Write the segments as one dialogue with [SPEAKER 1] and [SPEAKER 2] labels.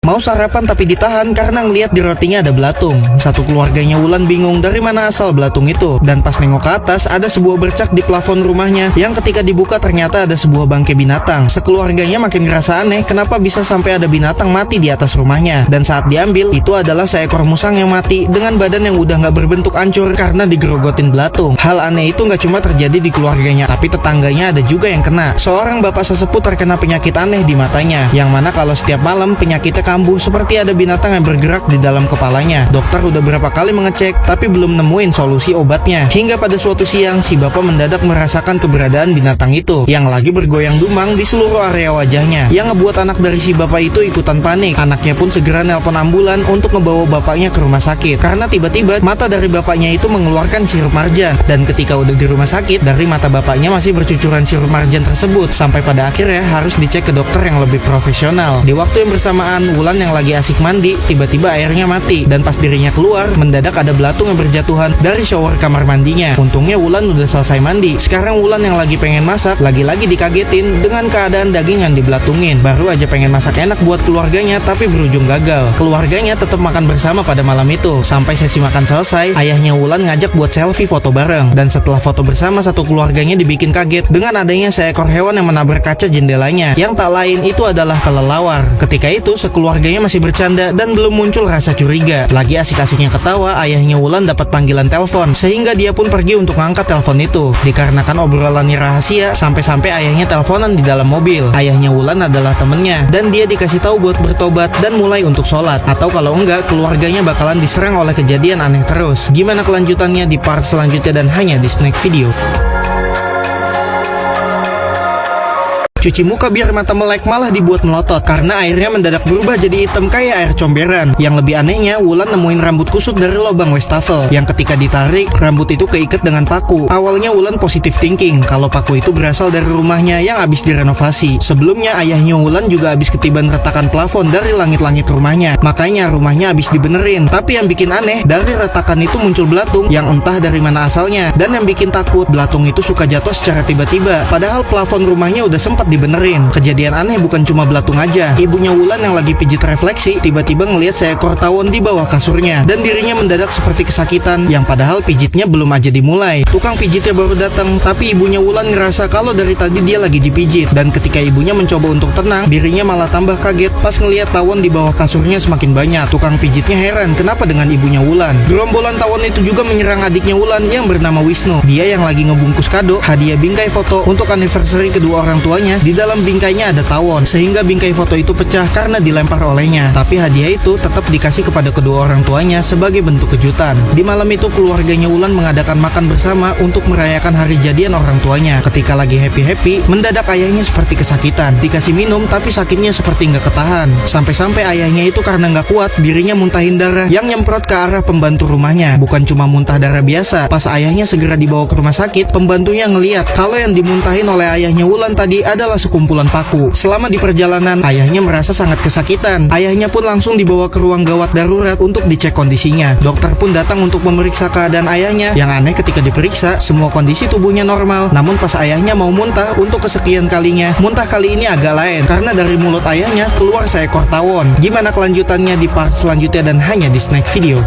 [SPEAKER 1] Mau sarapan tapi ditahan karena ngeliat di rotinya ada belatung. Satu keluarganya Wulan bingung dari mana asal belatung itu. Dan pas nengok ke atas, ada sebuah bercak di plafon rumahnya yang ketika dibuka ternyata ada sebuah bangkai binatang. Sekeluarganya makin ngerasa aneh kenapa bisa sampai ada binatang mati di atas rumahnya. Dan saat diambil, itu adalah seekor musang yang mati dengan badan yang udah nggak berbentuk hancur karena digerogotin belatung. Hal aneh itu nggak cuma terjadi di keluarganya, tapi tetangganya ada juga yang kena. Seorang bapak sesepuh terkena penyakit aneh di matanya, yang mana kalau setiap malam penyakitnya kambuh seperti ada binatang yang bergerak di dalam kepalanya. Dokter udah berapa kali mengecek, tapi belum nemuin solusi obatnya. Hingga pada suatu siang, si bapak mendadak merasakan keberadaan binatang itu yang lagi bergoyang dumang di seluruh area wajahnya, yang ngebuat anak dari si bapak itu ikutan panik. Anaknya pun segera nelpon ambulan untuk ngebawa bapaknya ke rumah sakit, karena tiba-tiba mata dari bapaknya itu mengeluarkan sirup marjan. Dan ketika udah di rumah sakit, dari mata bapaknya masih bercucuran sirup marjan tersebut, sampai pada akhirnya harus dicek ke dokter yang lebih profesional. Di waktu yang bersamaan, Wulan yang lagi asik mandi, tiba-tiba airnya mati. Dan pas dirinya keluar, mendadak ada belatung yang berjatuhan dari shower kamar mandinya. Untungnya Wulan udah selesai mandi. Sekarang Wulan yang lagi pengen masak, lagi-lagi dikagetin dengan keadaan daging yang diblatungin. Baru aja pengen masak enak buat keluarganya, tapi berujung gagal. Keluarganya tetap makan bersama pada malam itu. Sampai sesi makan selesai, ayahnya Wulan ngajak buat selfie foto bareng. Dan setelah foto bersama, satu keluarganya dibikin kaget dengan adanya seekor hewan yang menabrak kaca jendelanya, yang tak lain itu adalah kelelawar. Ketika itu, sekeluarganya masih bercanda dan belum muncul rasa curiga. Lagi asik-asiknya ketawa, ayahnya Wulan dapat panggilan telepon, sehingga dia pun pergi untuk ngangkat telepon itu. Dikarenakan obrolannya rahasia, sampai-sampai ayahnya teleponan di dalam mobil. Ayahnya Wulan adalah temennya, dan dia dikasih tahu buat bertobat dan mulai untuk sholat. Atau kalau enggak, keluarganya bakalan diserang oleh kejadian aneh terus. Gimana kelanjutannya di part selanjutnya dan hanya di Snack Video. Cuci muka biar mata melek malah dibuat melotot karena airnya mendadak berubah jadi hitam kayak air comberan. Yang lebih anehnya, Wulan nemuin rambut kusut dari lubang wastafel yang ketika ditarik, rambut itu keikat dengan paku. Awalnya Wulan positive thinking kalau paku itu berasal dari rumahnya yang habis direnovasi. Sebelumnya ayahnya Wulan juga habis ketiban retakan plafon dari langit-langit rumahnya, makanya rumahnya habis dibenerin. Tapi yang bikin aneh, dari retakan itu muncul belatung yang entah dari mana asalnya. Dan yang bikin takut, belatung itu suka jatuh secara tiba-tiba, padahal plafon rumahnya udah sempat dibenerin. Kejadian aneh bukan cuma belatung aja. Ibunya Wulan yang lagi pijit refleksi tiba-tiba ngelihat seekor tawon di bawah kasurnya dan dirinya mendadak seperti kesakitan, yang padahal pijitnya belum aja dimulai. Tukang pijitnya baru datang, tapi ibunya Wulan ngerasa kalau dari tadi dia lagi dipijit. Dan ketika ibunya mencoba untuk tenang, dirinya malah tambah kaget pas ngelihat tawon di bawah kasurnya semakin banyak. Tukang pijitnya heran kenapa dengan ibunya Wulan. Gerombolan tawon itu juga menyerang adiknya Wulan yang bernama Wisnu. Dia yang lagi ngebungkus kado hadiah bingkai foto untuk anniversary kedua orang tuanya. Di dalam bingkainya ada tawon, sehingga bingkai foto itu pecah karena dilempar olehnya. Tapi hadiah itu tetap dikasih kepada kedua orang tuanya sebagai bentuk kejutan. Di malam itu keluarganya Wulan mengadakan makan bersama untuk merayakan hari jadian orang tuanya. Ketika lagi happy-happy, mendadak ayahnya seperti kesakitan. Dikasih minum tapi sakitnya seperti nggak ketahan. Sampai-sampai ayahnya itu karena nggak kuat, dirinya muntahin darah yang nyemprot ke arah pembantu rumahnya. Bukan cuma muntah darah biasa. Pas ayahnya segera dibawa ke rumah sakit, pembantunya ngeliat kalau yang dimuntahin oleh ayahnya Wulan tadi adalah sekumpulan paku. Selama di perjalanan, ayahnya merasa sangat kesakitan. Ayahnya pun langsung dibawa ke ruang gawat darurat untuk dicek kondisinya. Dokter pun datang untuk memeriksa keadaan ayahnya. Yang aneh ketika diperiksa, semua kondisi tubuhnya normal. Namun pas ayahnya mau muntah untuk kesekian kalinya, muntah kali ini agak lain karena dari mulut ayahnya keluar seekor tawon. Gimana kelanjutannya di part selanjutnya dan hanya di Snack Video.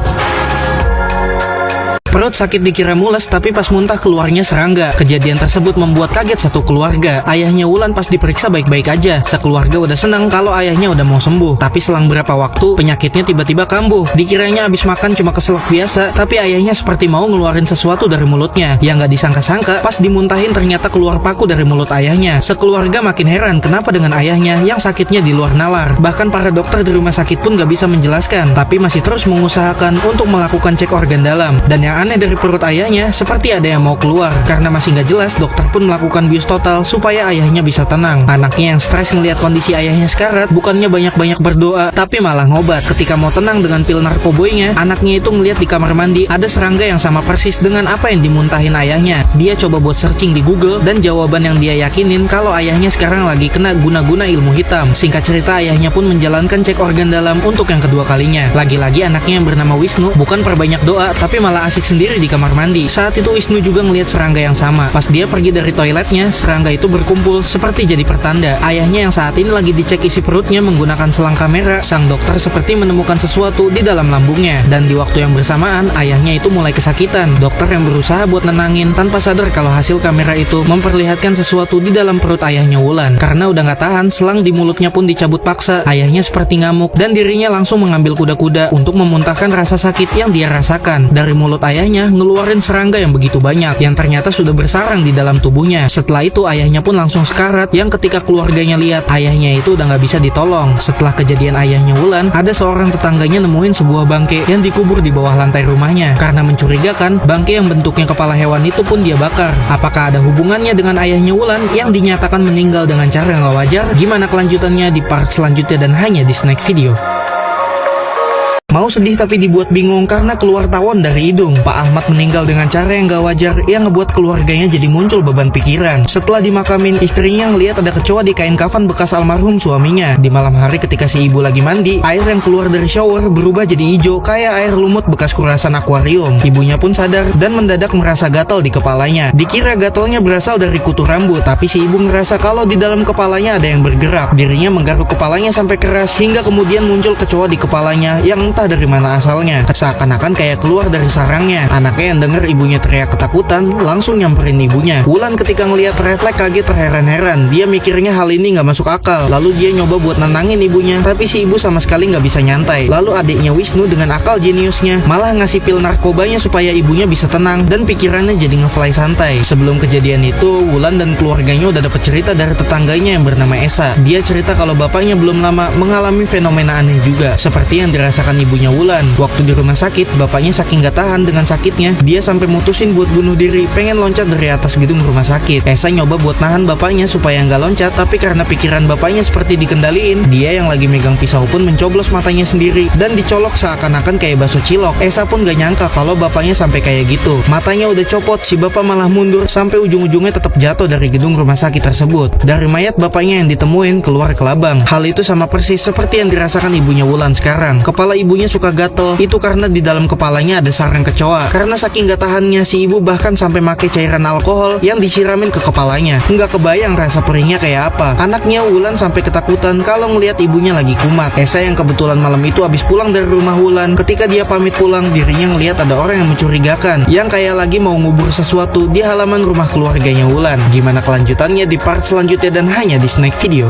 [SPEAKER 1] Perut sakit dikira mules, tapi pas muntah keluarnya serangga. Kejadian tersebut membuat kaget satu keluarga. Ayahnya Wulan pas diperiksa baik-baik aja. Sekeluarga udah senang kalau ayahnya udah mau sembuh. Tapi selang berapa waktu, penyakitnya tiba-tiba kambuh. Dikiranya habis makan cuma keselak biasa, tapi ayahnya seperti mau ngeluarin sesuatu dari mulutnya. Yang gak disangka-sangka, pas dimuntahin ternyata keluar paku dari mulut ayahnya. Sekeluarga makin heran kenapa dengan ayahnya yang sakitnya di luar nalar. Bahkan para dokter di rumah sakit pun gak bisa menjelaskan, tapi masih terus mengusahakan untuk melakukan cek organ dalam. Dan yang aneh dari perut ayahnya seperti ada yang mau keluar. Karena masih gak jelas, dokter pun melakukan bius total supaya ayahnya bisa tenang. Anaknya yang stres ngelihat kondisi ayahnya sekarat, bukannya banyak-banyak berdoa, tapi malah ngobat. Ketika mau tenang dengan pil narkoboynya, anaknya itu ngelihat di kamar mandi ada serangga yang sama persis dengan apa yang dimuntahin ayahnya. Dia coba buat searching di Google dan jawaban yang dia yakinin kalau ayahnya sekarang lagi kena guna-guna ilmu hitam. Singkat cerita, ayahnya pun menjalankan cek organ dalam untuk yang kedua kalinya. Lagi-lagi anaknya yang bernama Wisnu bukan perbanyak doa, tapi malah asik sendiri di kamar mandi. Saat itu Wisnu juga ngelihat serangga yang sama. Pas dia pergi dari toiletnya, serangga itu berkumpul seperti jadi pertanda. Ayahnya yang saat ini lagi dicek isi perutnya menggunakan selang kamera, sang dokter seperti menemukan sesuatu di dalam lambungnya. Dan di waktu yang bersamaan, ayahnya itu mulai kesakitan. Dokter yang berusaha buat nenangin tanpa sadar kalau hasil kamera itu memperlihatkan sesuatu di dalam perut ayahnya Wulan. Karena udah gak tahan, selang di mulutnya pun dicabut paksa. Ayahnya seperti ngamuk dan dirinya langsung mengambil kuda-kuda untuk memuntahkan rasa sakit yang dia rasakan. Dari mulut ayahnya ngeluarin serangga yang begitu banyak yang ternyata sudah bersarang di dalam tubuhnya. Setelah itu ayahnya pun langsung sekarat, yang ketika keluarganya lihat ayahnya itu udah gak bisa ditolong. Setelah kejadian ayahnya Wulan, ada seorang tetangganya nemuin sebuah bangke yang dikubur di bawah lantai rumahnya. Karena mencurigakan, bangke yang bentuknya kepala hewan itu pun dia bakar. Apakah ada hubungannya dengan ayahnya Wulan yang dinyatakan meninggal dengan cara yang gak wajar? Gimana kelanjutannya di part selanjutnya dan hanya di Snack Video. Mau sedih tapi dibuat bingung karena keluar tawon dari hidung. Pak Ahmad meninggal dengan cara yang gak wajar yang ngebuat keluarganya jadi muncul beban pikiran. Setelah dimakamin, istrinya ngeliat ada kecoa di kain kafan bekas almarhum suaminya. Di malam hari ketika si ibu lagi mandi, air yang keluar dari shower berubah jadi hijau kayak air lumut bekas kurasan akuarium. Ibunya pun sadar dan mendadak merasa gatal di kepalanya. Dikira gatalnya berasal dari kutu rambut, tapi si ibu ngerasa kalau di dalam kepalanya ada yang bergerak. Dirinya menggaruk kepalanya sampai keras hingga kemudian muncul kecoa di kepalanya yang entah dari mana asalnya, seakan-akan kayak keluar dari sarangnya. Anaknya yang denger ibunya teriak ketakutan langsung nyamperin ibunya. Wulan ketika ngelihat refleks kaget terheran-heran. Dia mikirnya hal ini nggak masuk akal. Lalu dia nyoba buat nenangin ibunya, tapi si ibu sama sekali nggak bisa nyantai. Lalu adiknya Wisnu dengan akal jeniusnya malah ngasih pil narkobanya supaya ibunya bisa tenang dan pikirannya jadi ngefly santai. Sebelum kejadian itu, Wulan dan keluarganya udah dapet cerita dari tetangganya yang bernama Esa. Dia cerita kalau bapaknya belum lama mengalami fenomena aneh juga, seperti yang dirasakan ibunya Wulan. Waktu di rumah sakit, bapaknya saking gak tahan dengan sakitnya, dia sampai mutusin buat bunuh diri, pengen loncat dari atas gedung rumah sakit. Esa nyoba buat nahan bapaknya supaya nggak loncat, tapi karena pikiran bapaknya seperti dikendaliin, dia yang lagi megang pisau pun mencoblos matanya sendiri dan dicolok seakan-akan kayak bakso cilok. Esa pun gak nyangka kalau bapaknya sampai kayak gitu. Matanya udah copot, si bapak malah mundur sampai ujung-ujungnya tetap jatuh dari gedung rumah sakit tersebut. Dari mayat bapaknya yang ditemuin keluar kelabang. Hal itu sama persis seperti yang dirasakan ibunya Wulan sekarang. Kepala ibunya suka gatel, itu karena di dalam kepalanya ada sarang kecoa. Karena saking gak tahannya, si ibu bahkan sampai make cairan alkohol yang disiramin ke kepalanya. Nggak kebayang rasa perihnya kayak apa. Anaknya Wulan sampai ketakutan kalau ngelihat ibunya lagi kumat. Esa yang kebetulan malam itu habis pulang dari rumah Wulan, ketika dia pamit pulang, dirinya ngelihat ada orang yang mencurigakan, yang kayak lagi mau ngubur sesuatu di halaman rumah keluarganya Wulan. Gimana kelanjutannya di part selanjutnya dan hanya di Snack Video.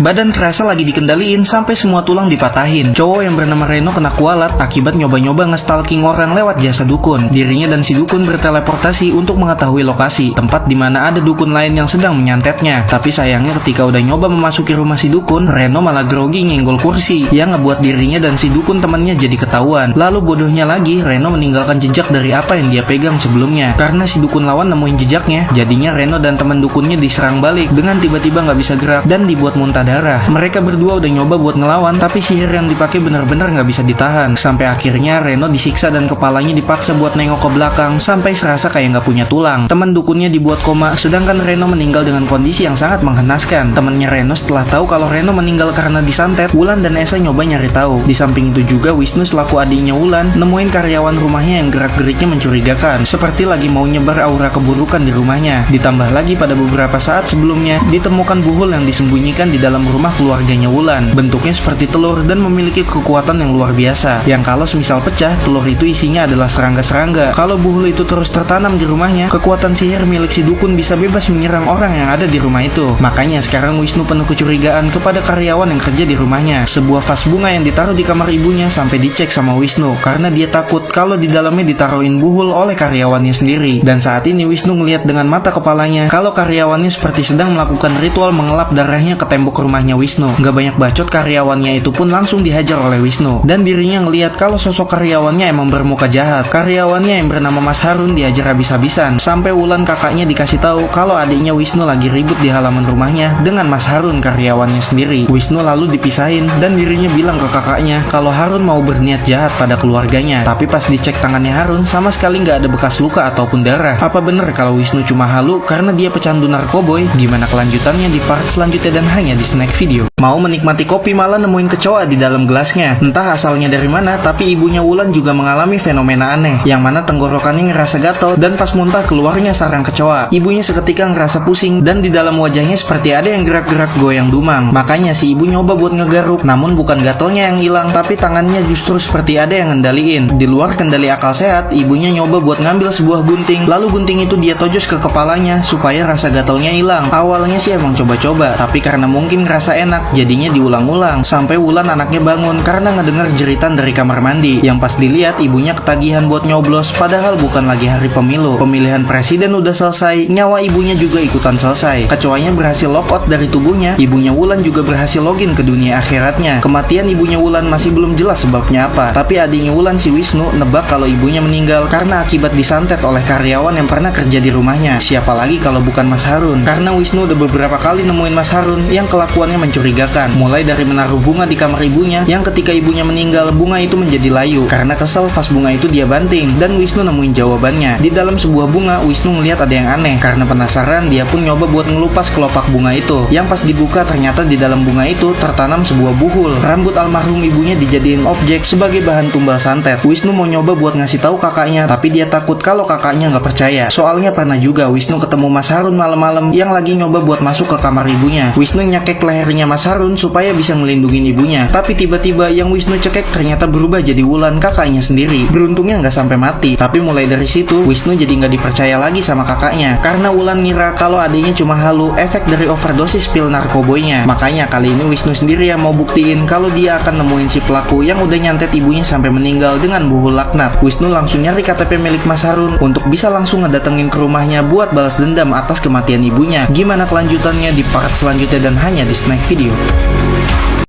[SPEAKER 1] Badan terasa lagi dikendaliin sampai semua tulang dipatahin. Cowok yang bernama Reno kena kualat akibat nyoba-nyoba nge-stalking orang lewat jasa dukun. Dirinya dan si dukun berteleportasi untuk mengetahui lokasi tempat di mana ada dukun lain yang sedang menyantetnya. Tapi sayangnya ketika udah nyoba memasuki rumah si dukun, Reno malah grogi nyenggol kursi yang ngebuat dirinya dan si dukun temannya jadi ketahuan. Lalu bodohnya lagi, Reno meninggalkan jejak dari apa yang dia pegang sebelumnya. Karena si dukun lawan nemuin jejaknya, jadinya Reno dan teman dukunnya diserang balik dengan tiba-tiba nggak bisa gerak dan dibuat muntah darah. Mereka berdua udah nyoba buat ngelawan, tapi sihir yang dipakai benar-benar nggak bisa ditahan. Sampai akhirnya Reno disiksa dan kepalanya dipaksa buat nengok ke belakang sampai serasa kayak nggak punya tulang. Teman dukunnya dibuat koma, sedangkan Reno meninggal dengan kondisi yang sangat menghenaskan. Temannya Reno setelah tahu kalau Reno meninggal karena disantet, Wulan dan Esa nyoba nyari tahu. Di samping itu juga Wisnu selaku adiknya Wulan nemuin karyawan rumahnya yang gerak-geriknya mencurigakan, seperti lagi mau nyebar aura keburukan di rumahnya. Ditambah lagi pada beberapa saat sebelumnya ditemukan buhul yang disembunyikan di dalam rumah keluarganya Wulan. Bentuknya seperti telur dan memiliki kekuatan yang luar biasa, yang kalau semisal pecah, telur itu isinya adalah serangga-serangga. Kalau buhul itu terus tertanam di rumahnya, kekuatan sihir milik si dukun bisa bebas menyerang orang yang ada di rumah itu. Makanya sekarang Wisnu penuh kecurigaan kepada karyawan yang kerja di rumahnya. Sebuah vas bunga yang ditaruh di kamar ibunya sampai dicek sama Wisnu karena dia takut kalau di dalamnya ditaruhin buhul oleh karyawannya sendiri. Dan saat ini Wisnu ngelihat dengan mata kepalanya kalau karyawannya seperti sedang melakukan ritual mengelap darahnya ke tembok rumahnya Wisnu. Gak banyak bacot, karyawannya itu pun langsung dihajar oleh Wisnu. Dan dirinya ngelihat kalau sosok karyawannya emang bermuka jahat. Karyawannya yang bernama Mas Harun dihajar habis-habisan. Sampai Wulan kakaknya dikasih tahu kalau adiknya Wisnu lagi ribut di halaman rumahnya dengan Mas Harun karyawannya sendiri. Wisnu lalu dipisahin dan dirinya bilang ke kakaknya kalau Harun mau berniat jahat pada keluarganya. Tapi pas dicek tangannya Harun sama sekali nggak ada bekas luka ataupun darah. Apa bener kalau Wisnu cuma halu karena dia pecandu narkoboy? Gimana kelanjutannya di part selanjutnya dan hanya di Snack Video. Mau menikmati kopi malah nemuin kecoa di dalam gelasnya. Entah asalnya dari mana, tapi ibunya Wulan juga mengalami fenomena aneh, yang mana tenggorokannya ngerasa gatel dan pas muntah keluarnya sarang kecoa. Ibunya seketika ngerasa pusing dan di dalam wajahnya seperti ada yang gerak-gerak goyang dumang. Makanya si ibu nyoba buat ngegaruk, namun bukan gatelnya yang hilang, tapi tangannya justru seperti ada yang ngendaliin. Di luar kendali akal sehat, ibunya nyoba buat ngambil sebuah gunting, lalu gunting itu dia tojos ke kepalanya supaya rasa gatelnya hilang. Awalnya sih emang coba-coba, tapi karena mungkin ngerasa enak, jadinya diulang-ulang sampai Wulan anaknya bangun karena ngedengar jeritan dari kamar mandi. Yang pas dilihat ibunya ketagihan buat nyoblos, padahal bukan lagi hari pemilu. Pemilihan presiden udah selesai, nyawa ibunya juga ikutan selesai. Kecoanya berhasil lockout dari tubuhnya, ibunya Wulan juga berhasil login ke dunia akhiratnya. Kematian ibunya Wulan masih belum jelas sebabnya apa, tapi adiknya Wulan si Wisnu nebak kalau ibunya meninggal karena akibat disantet oleh karyawan yang pernah kerja di rumahnya. Siapa lagi kalau bukan Mas Harun? Karena Wisnu udah beberapa kali nemuin Mas Harun yang kelakuannya mencurigakan. Mulai dari menaruh bunga di kamar ibunya, yang ketika ibunya meninggal, bunga itu menjadi layu. Karena kesel, vas bunga itu dia banting, dan Wisnu nemuin jawabannya. Di dalam sebuah bunga, Wisnu ngeliat ada yang aneh. Karena penasaran, dia pun nyoba buat ngelupas kelopak bunga itu. Yang pas dibuka, ternyata di dalam bunga itu tertanam sebuah buhul. Rambut almarhum ibunya dijadiin objek sebagai bahan tumbal santet. Wisnu mau nyoba buat ngasih tahu kakaknya, tapi dia takut kalau kakaknya nggak percaya. Soalnya pernah juga Wisnu ketemu Mas Harun malam-malam yang lagi nyoba buat masuk ke kamar ibunya. Wisnu nyekek lehernya Mas Harun supaya bisa ngelindungin ibunya, tapi tiba-tiba yang Wisnu cekek ternyata berubah jadi Wulan, kakaknya sendiri. Beruntungnya nggak sampai mati, tapi mulai dari situ Wisnu jadi nggak dipercaya lagi sama kakaknya karena Wulan ngira kalau adiknya cuma halu efek dari overdosis pil narkoboynya. Makanya kali ini Wisnu sendiri yang mau buktiin kalau dia akan nemuin si pelaku yang udah nyantet ibunya sampai meninggal dengan buhul laknat. Wisnu langsung nyari KTP milik Mas Harun untuk bisa langsung ngedatengin ke rumahnya buat balas dendam atas kematian ibunya. Gimana kelanjutannya di part selanjutnya dan hanya di Snack Video.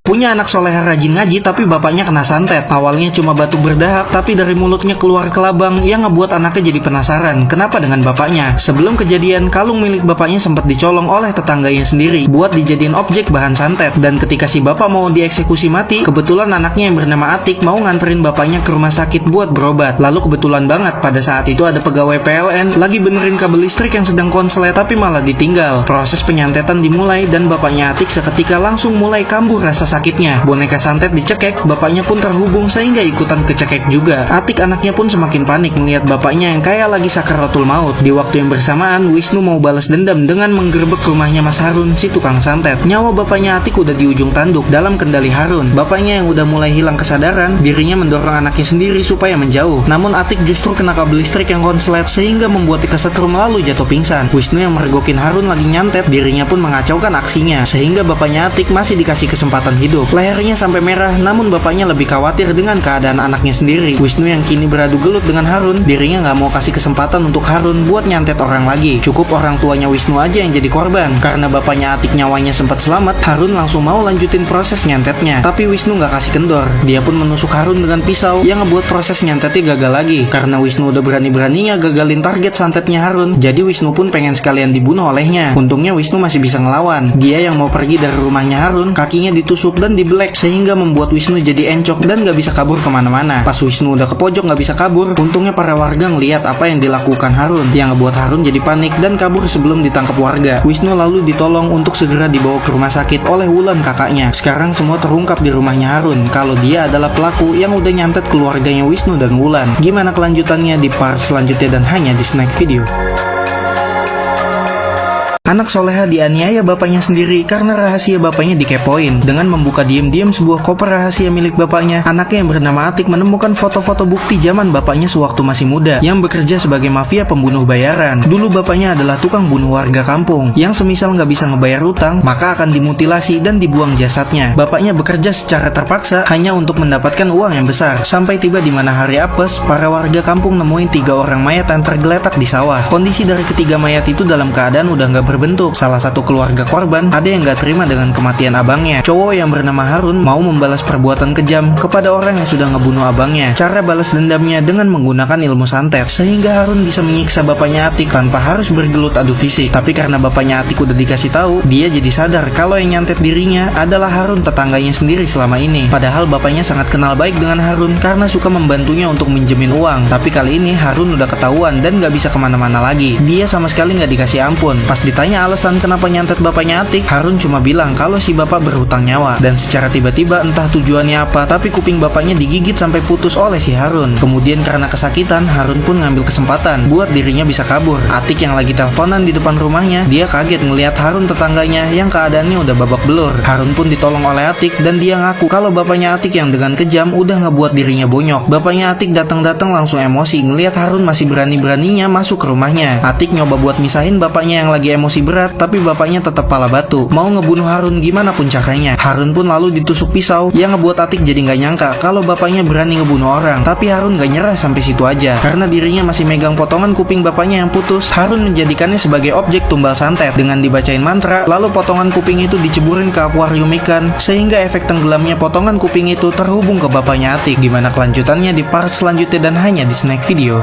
[SPEAKER 1] Punya anak soleha rajin ngaji tapi bapaknya kena santet. Awalnya cuma batuk berdahak, tapi dari mulutnya keluar kelabang yang ngebuat anaknya jadi penasaran kenapa dengan bapaknya. Sebelum kejadian, kalung milik bapaknya sempat dicolong oleh tetangganya sendiri buat dijadiin objek bahan santet. Dan ketika si bapak mau dieksekusi mati, kebetulan anaknya yang bernama Atik mau nganterin bapaknya ke rumah sakit buat berobat. Lalu kebetulan banget pada saat itu ada pegawai PLN lagi benerin kabel listrik yang sedang konslet tapi malah ditinggal. Proses penyantetan dimulai dan bapaknya Atik seketika langsung mulai kambuh rasa sakitnya. Boneka santet dicekek, bapaknya pun terhubung sehingga ikutan kecekek juga. Atik anaknya pun semakin panik melihat bapaknya yang kayak lagi sakaratul maut. Di waktu yang bersamaan, Wisnu mau balas dendam dengan menggerebek rumahnya Mas Harun, si tukang santet. Nyawa bapaknya Atik udah di ujung tanduk dalam kendali Harun. Bapaknya yang udah mulai hilang kesadaran, dirinya mendorong anaknya sendiri supaya menjauh. Namun Atik justru kena kabel listrik yang konslet sehingga membuatnya kesetrum lalu jatuh pingsan. Wisnu yang meregokin Harun lagi nyantet, dirinya pun mengacaukan aksinya sehingga bapaknya Atik masih dikasih kesempatan hidup. Lehernya sampai merah, namun bapaknya lebih khawatir dengan keadaan anaknya sendiri. Wisnu yang kini beradu gelut dengan Harun, dirinya nggak mau kasih kesempatan untuk Harun buat nyantet orang lagi. Cukup orang tuanya Wisnu aja yang jadi korban. Karena bapaknya Atik nyawanya sempat selamat, Harun langsung mau lanjutin proses nyantetnya. Tapi Wisnu nggak kasih kendor. Dia pun menusuk Harun dengan pisau yang ngebuat proses nyantetnya gagal lagi. Karena Wisnu udah berani-beraninya gagalin target santetnya Harun, jadi Wisnu pun pengen sekalian dibunuh olehnya. Untungnya Wisnu masih bisa ngelawan. Dia yang mau pergi dari rumahnya Harun, kakinya ditusuk dan dibelek sehingga membuat Wisnu jadi encok dan gak bisa kabur kemana-mana. Pas Wisnu udah ke pojok gak bisa kabur, untungnya para warga ngeliat apa yang dilakukan Harun, yang ngebuat Harun jadi panik dan kabur sebelum ditangkap warga. Wisnu lalu ditolong untuk segera dibawa ke rumah sakit oleh Wulan kakaknya. Sekarang semua terungkap di rumahnya Harun kalau dia adalah pelaku yang udah nyantet keluarganya Wisnu dan Wulan. Gimana kelanjutannya di part selanjutnya dan hanya di Snack Video. Anak soleha dianiaya bapaknya sendiri karena rahasia bapaknya dikepoin. Dengan membuka diam-diam sebuah koper rahasia milik bapaknya, anaknya yang bernama Atik menemukan foto-foto bukti zaman bapaknya sewaktu masih muda yang bekerja sebagai mafia pembunuh bayaran. Dulu bapaknya adalah tukang bunuh warga kampung yang semisal nggak bisa ngebayar utang, maka akan dimutilasi dan dibuang jasadnya. Bapaknya bekerja secara terpaksa hanya untuk mendapatkan uang yang besar. Sampai tiba di mana hari apes, para warga kampung nemuin 3 orang mayat yang tergeletak di sawah. Kondisi dari ketiga mayat itu dalam keadaan udah nggak berbentuk. Salah satu keluarga korban ada yang gak terima dengan kematian abangnya. Cowok yang bernama Harun mau membalas perbuatan kejam kepada orang yang sudah ngebunuh abangnya. Cara balas dendamnya dengan menggunakan ilmu santet, sehingga Harun bisa menyiksa bapaknya Atik tanpa harus bergelut adu fisik. Tapi karena bapaknya Atik udah dikasih tahu, dia jadi sadar kalau yang nyantet dirinya adalah Harun, tetangganya sendiri selama ini. Padahal bapaknya sangat kenal baik dengan Harun karena suka membantunya untuk minjemin uang. Tapi kali ini Harun udah ketahuan dan gak bisa kemana-mana lagi. Dia sama sekali gak dikasih ampun. Pas ditanya ditanya alasan kenapa nyantet bapaknya Atik, Harun cuma bilang kalau si bapak berhutang nyawa. Dan secara tiba-tiba entah tujuannya apa, tapi kuping bapaknya digigit sampai putus oleh si Harun. Kemudian karena kesakitan, Harun pun ngambil kesempatan buat dirinya bisa kabur. Atik yang lagi teleponan di depan rumahnya, dia kaget ngelihat Harun tetangganya yang keadaannya udah babak belur. Harun pun ditolong oleh Atik dan dia ngaku kalau bapaknya Atik yang dengan kejam udah ngebuat dirinya bonyok. Bapaknya Atik datang-datang langsung emosi ngelihat Harun masih berani-beraninya masuk ke rumahnya. Atik nyoba buat misahin bapaknya yang lagi emosi berat, tapi bapaknya tetap pala batu, mau ngebunuh Harun gimana pun caranya. Harun pun lalu ditusuk pisau yang ngebuat Atik jadi nggak nyangka kalau bapaknya berani ngebunuh orang. Tapi Harun gak nyerah sampai situ aja, karena dirinya masih megang potongan kuping bapaknya yang putus. Harun menjadikannya sebagai objek tumbal santet dengan dibacain mantra, lalu potongan kuping itu diceburin ke akuarium ikan, sehingga efek tenggelamnya potongan kuping itu terhubung ke bapaknya Atik. Gimana kelanjutannya di part selanjutnya dan hanya di Snack Video.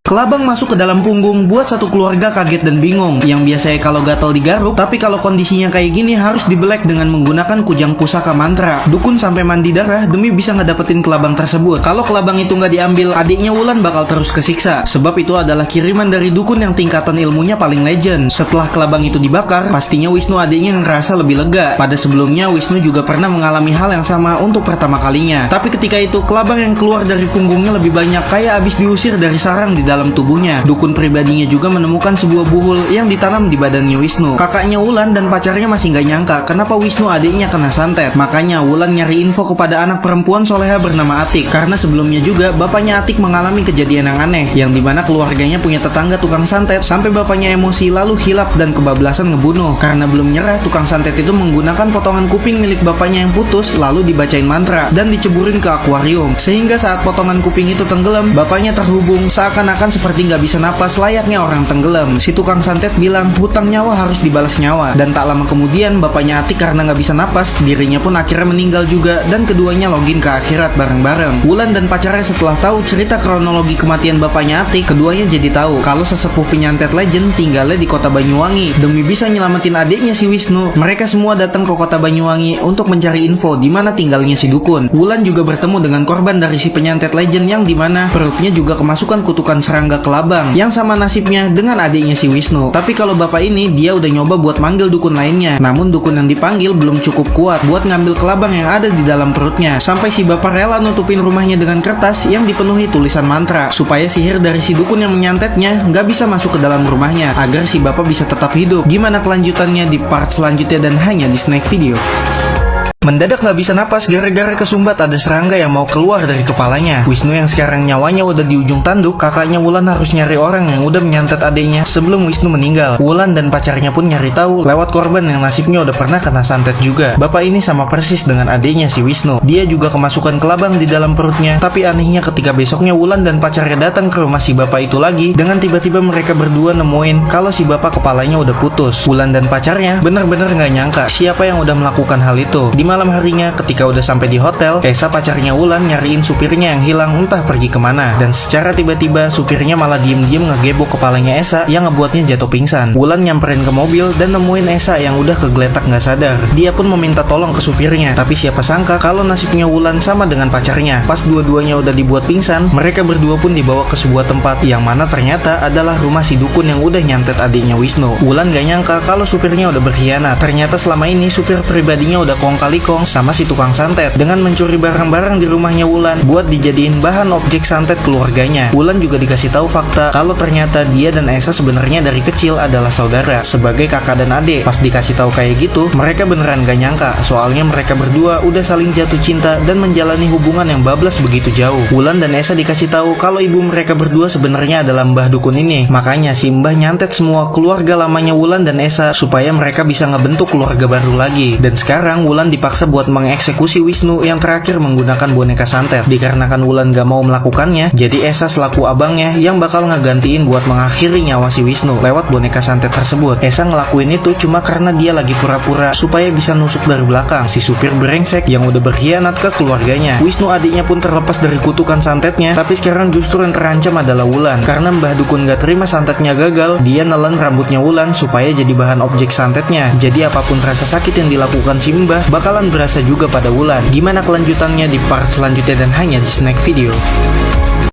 [SPEAKER 1] Kelabang masuk ke dalam punggung buat satu keluarga kaget dan bingung. Yang biasanya kalau gatal digaruk, tapi kalau kondisinya kayak gini harus dibelek dengan menggunakan kujang pusaka mantra. Dukun sampai mandi darah demi bisa ngedapetin kelabang tersebut. Kalau kelabang itu nggak diambil, adiknya Wulan bakal terus kesiksa. Sebab itu adalah kiriman dari dukun yang tingkatan ilmunya paling legend. Setelah kelabang itu dibakar, pastinya Wisnu adiknya ngerasa lebih lega. Pada sebelumnya Wisnu juga pernah mengalami hal yang sama untuk pertama kalinya. Tapi ketika itu kelabang yang keluar dari punggungnya lebih banyak, kayak abis diusir dari sarang di dalam tubuhnya. Dukun pribadinya juga menemukan sebuah buhul yang ditanam di badannya Wisnu. Kakaknya Wulan dan pacarnya masih nggak nyangka kenapa Wisnu adiknya kena santet. Makanya Wulan nyari info kepada anak perempuan soleha bernama Atik, karena sebelumnya juga bapaknya Atik mengalami kejadian yang aneh, yang dimana keluarganya punya tetangga tukang santet sampai bapaknya emosi lalu hilap dan kebablasan ngebunuh. Karena belum nyerah, tukang santet itu menggunakan potongan kuping milik bapaknya yang putus lalu dibacain mantra dan diceburin ke akuarium, sehingga saat potongan kuping itu tenggelam, bapaknya terhubung seakan-akan seperti nggak bisa napas layaknya orang tenggelam. Si tukang santet bilang hutang nyawa harus dibalas nyawa, dan tak lama kemudian bapaknya Atik karena nggak bisa napas, dirinya pun akhirnya meninggal juga dan keduanya login ke akhirat bareng-bareng. Wulan dan pacarnya setelah tahu cerita kronologi kematian bapaknya Atik, keduanya jadi tahu kalau sesepuh penyantet legend tinggalnya di kota Banyuwangi. Demi bisa nyelamatin adiknya si Wisnu, mereka semua datang ke kota Banyuwangi untuk mencari info di mana tinggalnya si dukun. Wulan juga bertemu dengan korban dari si penyantet legend yang dimana perutnya juga kemasukan kutukan serangga kelabang yang sama nasibnya dengan adiknya si Wisnu. Tapi kalau bapak ini dia udah nyoba buat manggil dukun lainnya, namun dukun yang dipanggil belum cukup kuat buat ngambil kelabang yang ada di dalam perutnya. Sampai si bapak rela nutupin rumahnya dengan kertas yang dipenuhi tulisan mantra supaya sihir dari si dukun yang menyantetnya nggak bisa masuk ke dalam rumahnya agar si bapak bisa tetap hidup. Gimana kelanjutannya di part selanjutnya dan hanya di Snack Video. Mendadak gak bisa napas gara-gara kesumbat ada serangga yang mau keluar dari kepalanya. Wisnu yang sekarang nyawanya udah di ujung tanduk, kakaknya Wulan harus nyari orang yang udah menyantet adiknya sebelum Wisnu meninggal. Wulan dan pacarnya pun nyari tahu lewat korban yang nasibnya udah pernah kena santet juga. Bapak ini sama persis dengan adiknya si Wisnu. Dia juga kemasukan kelabang di dalam perutnya. Tapi anehnya ketika besoknya Wulan dan pacarnya datang ke rumah si bapak itu lagi, dengan tiba-tiba mereka berdua nemuin kalau si bapak kepalanya udah putus. Wulan dan pacarnya bener-bener gak nyangka siapa yang udah melakukan hal itu. Malam harinya ketika udah sampai di hotel, Esa pacarnya Wulan nyariin supirnya yang hilang entah pergi kemana, dan secara tiba-tiba supirnya malah diem-diem ngegebok kepalanya Esa yang ngebuatnya jatuh pingsan. Wulan nyamperin ke mobil dan nemuin Esa yang udah kegeletak nggak sadar. Dia pun meminta tolong ke supirnya, tapi siapa sangka kalau nasibnya Wulan sama dengan pacarnya. Pas dua-duanya udah dibuat pingsan, mereka berdua pun dibawa ke sebuah tempat yang mana ternyata adalah rumah si dukun yang udah nyantet adiknya Wisnu. Wulan gak nyangka kalau supirnya udah berkhianat. Ternyata selama ini supir pribadinya udah kong kali kong sama si tukang santet dengan mencuri barang-barang di rumahnya Wulan buat dijadiin bahan objek santet keluarganya. Wulan juga dikasih tahu fakta kalau ternyata dia dan Esa sebenarnya dari kecil adalah saudara sebagai kakak dan adik. Pas dikasih tahu kayak gitu, mereka beneran gak nyangka soalnya mereka berdua udah saling jatuh cinta dan menjalani hubungan yang bablas begitu jauh. Wulan dan Esa dikasih tahu kalau ibu mereka berdua sebenarnya adalah mbah dukun ini. Makanya si mbah nyantet semua keluarga lamanya Wulan dan Esa supaya mereka bisa ngebentuk keluarga baru lagi. Dan sekarang Wulan dipaksa buat mengeksekusi Wisnu yang terakhir menggunakan boneka santet. Dikarenakan Wulan gak mau melakukannya, jadi Esa selaku abangnya yang bakal ngegantiin buat mengakhiri nyawa si Wisnu lewat boneka santet tersebut. Esa ngelakuin itu cuma karena dia lagi pura-pura supaya bisa nusuk dari belakang si supir brengsek yang udah berkhianat ke keluarganya. Wisnu adiknya pun terlepas dari kutukan santetnya, tapi sekarang justru yang terancam adalah Wulan. Karena mbah dukun gak terima santetnya gagal, dia nelen rambutnya Wulan supaya jadi bahan objek santetnya. Jadi apapun rasa sakit yang dilakukan si mbah bakalan berasa juga pada Wulan. Gimana kelanjutannya di part selanjutnya dan hanya di Snack Video.